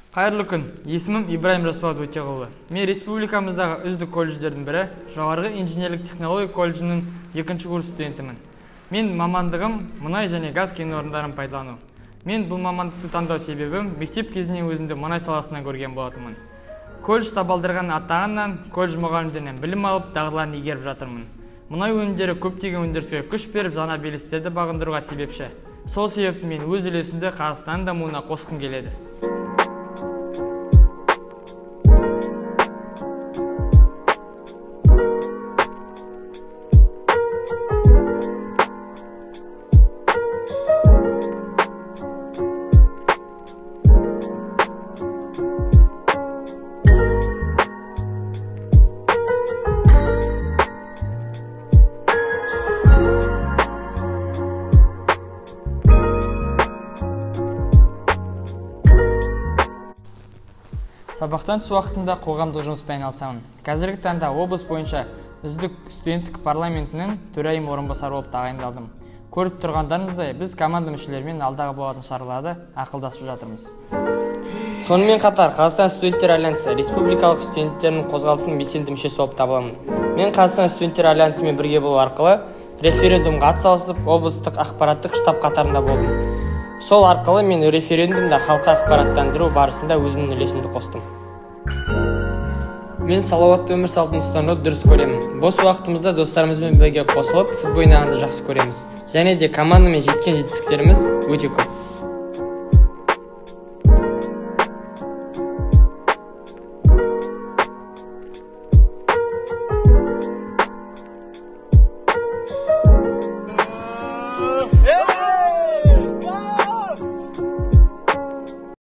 Қайырлы күн, есімім Ибраим Распалов Өтеғұлы. Мен республикамыздағы үздік колледждердің бірі, жоғарғы инженерлік технология колледжінің 2-ші курс студентімін. Мен мамандығым мұнай және газ кен орындарын пайдалану. Мен бұл мамандықты таңдау себебім мектеп кезінен өзімді мұнай саласынан көрген болатынмын. Колледж табалдырған аттағаннан, колледж мұғалімдерінен білім алып, дағдыларын игеріп жатырмын. Мұнай өнімдері көптеген өндіріске күш беріп, жаңа белестерді бағындыруға себепші. Сол себепті мен өз үлесімді Қазақстанның дамуына қосқым келеді. Сабақтан тыс уақытында қоғамдық жұмыспен айналысамын. Қазіргі таңда облыс бойынша үздік студенттік парламентінің төрайым орынбасары болып тағайындалдым. Көріп тұрғандарыңыздай, біз команда мүшелерімен алдағы болатын шараларды ақылдасып жатырмыз. Сонымен қатар, Қазақстан студенттер альянсы республикалық студенттердің қозғалысының белсенді мүшесі болып табыламын. Мен Қазақстан студенттер альянсымен бірге болу арқылы референдумға атсалысып, облыстық ақпараттық штаб қатарында болдым. Сол арқылы мен референдумда халыққа ақпараттандыру барысында өзімнің үлесімді қостым. Мен салауатты өмір салтын ұстануды дұрыс көремін. Бос уақытымызда достарымызбен бірге қосылып, футбол ойнағанды жақсы көреміз. Және де командамен жеткен жетістіктеріміз өте көп.